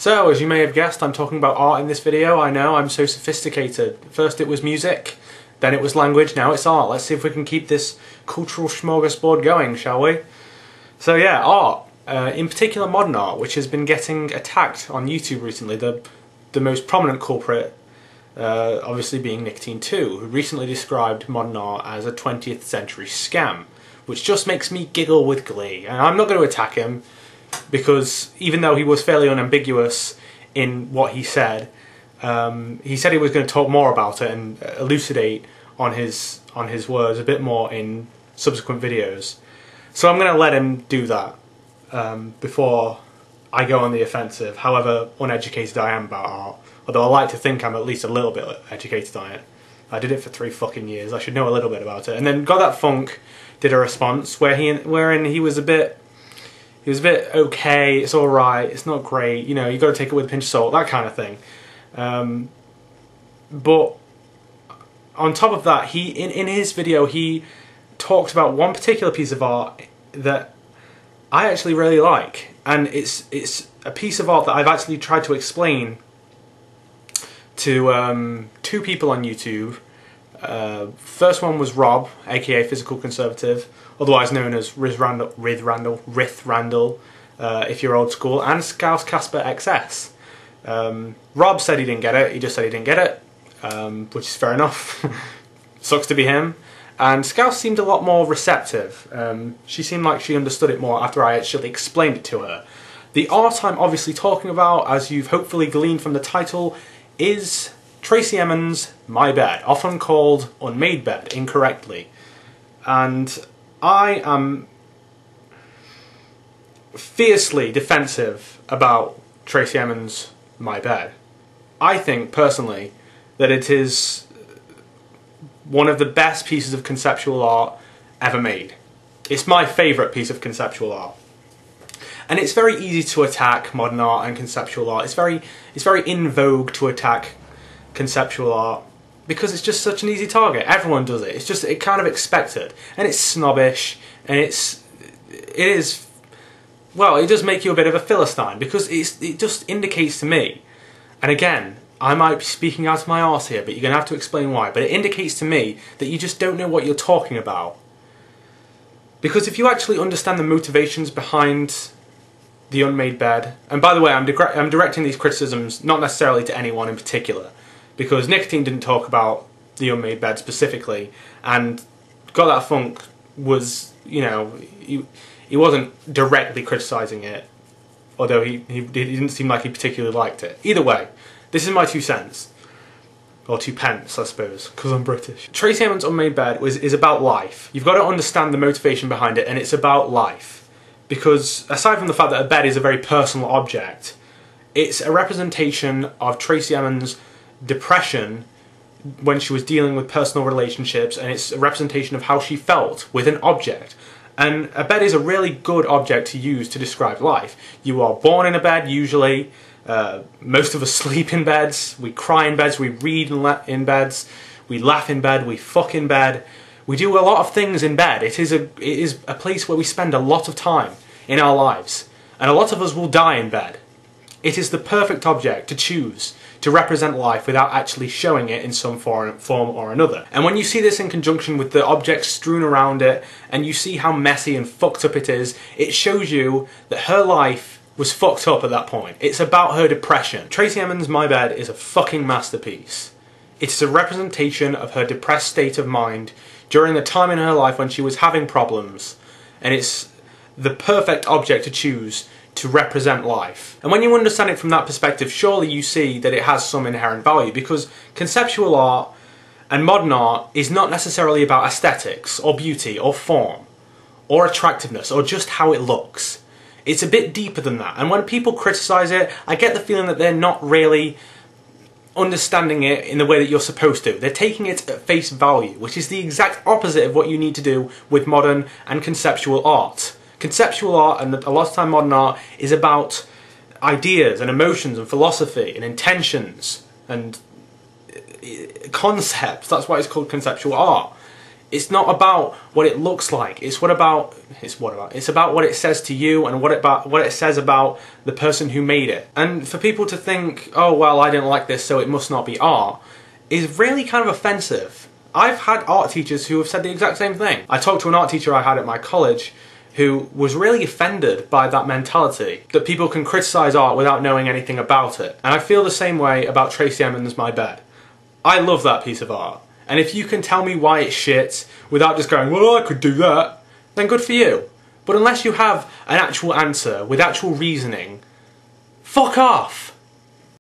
So, as you may have guessed, I'm talking about art in this video. I know, I'm so sophisticated. First it was music, then it was language, now it's art. Let's see if we can keep this cultural smorgasbord going, shall we? So yeah, art. In particular modern art, which has been getting attacked on YouTube recently. The most prominent culprit, obviously being Nicotine2, who recently described modern art as a 20th century scam, which just makes me giggle with glee. And I'm not going to attack him, because even though he was fairly unambiguous in what he said he was going to talk more about it and elucidate on his words a bit more in subsequent videos. So I'm going to let him do that before I go on the offensive, however uneducated I am about art. Although I like to think I'm at least a little bit educated on it. I did it for 3 fucking years, I should know a little bit about it. And then Got That Funk did a response wherein he was a bit okay, it's alright, it's not great, you know, you got to take it with a pinch of salt, that kind of thing. But on top of that, in his video he talked about one particular piece of art that I actually really like, and it's a piece of art that I've actually tried to explain to 2 people on YouTube. First one was Rob, aka Physical Conservative, otherwise known as Rith Randall, if you're old school, and Scouse Casper XS. Rob said he didn't get it, he just said he didn't get it, which is fair enough. Sucks to be him. And Scouse seemed a lot more receptive. She seemed like she understood it more after I actually explained it to her. The art I'm obviously talking about, as you've hopefully gleaned from the title, is Tracey Emin's My Bed, often called Unmade Bed incorrectly. And I am fiercely defensive about Tracey Emin's My Bed. I think, personally, that it is one of the best pieces of conceptual art ever made. It's my favourite piece of conceptual art. And it's very easy to attack modern art and conceptual art. It's very in vogue to attack conceptual art because it's just such an easy target. Everyone does it. It's kind of expected, and it's snobbish, and it does make you a bit of a philistine because it just indicates to me, and again, I might be speaking out of my arse here, but you're going to have to explain why, but it indicates to me that you just don't know what you're talking about. Because if you actually understand the motivations behind the Unmade Bed, and by the way, I'm directing these criticisms not necessarily to anyone in particular, because Nicotine didn't talk about the Unmade Bed specifically, and Got That Funk was, you know, he wasn't directly criticising it, although he didn't seem like he particularly liked it. Either way, this is my 2 cents. Or 2 pence, I suppose, because I'm British. Tracey Emin's Unmade Bed is about life. You've got to understand the motivation behind it, and it's about life. Because aside from the fact that a bed is a very personal object, it's a representation of Tracey Emin's depression when she was dealing with personal relationships, and it's a representation of how she felt with an object. And a bed is a really good object to use to describe life. You are born in a bed, usually. Most of us sleep in beds, we cry in beds, we read in beds, we laugh in bed, we fuck in bed. We do a lot of things in bed. It is a place where we spend a lot of time in our lives, and a lot of us will die in bed. It is the perfect object to choose to represent life without actually showing it in some form or another. And when you see this in conjunction with the objects strewn around it, and you see how messy and fucked up it is, it shows you that her life was fucked up at that point. It's about her depression. Tracey Emin's My Bed is a fucking masterpiece. It's a representation of her depressed state of mind during the time in her life when she was having problems, and it's the perfect object to choose to represent life. And when you understand it from that perspective, surely you see that it has some inherent value, because conceptual art and modern art is not necessarily about aesthetics or beauty or form or attractiveness or just how it looks. It's a bit deeper than that, and when people criticise it, I get the feeling that they're not really understanding it in the way that you're supposed to. They're taking it at face value, which is the exact opposite of what you need to do with modern and conceptual art. Conceptual art, and a lot of time modern art, is about ideas and emotions and philosophy and intentions and concepts. That's why it's called conceptual art. It's not about what it looks like. It's about what it says to you and what it says about the person who made it. And for people to think, oh well, I didn't like this, so it must not be art, is really kind of offensive. I've had art teachers who have said the exact same thing. I talked to an art teacher I had at my college who was really offended by that mentality, that people can criticise art without knowing anything about it. And I feel the same way about Tracey Emin's My Bed. I love that piece of art. And if you can tell me why it's shit without just going, well, I could do that, then good for you. But unless you have an actual answer with actual reasoning, fuck off!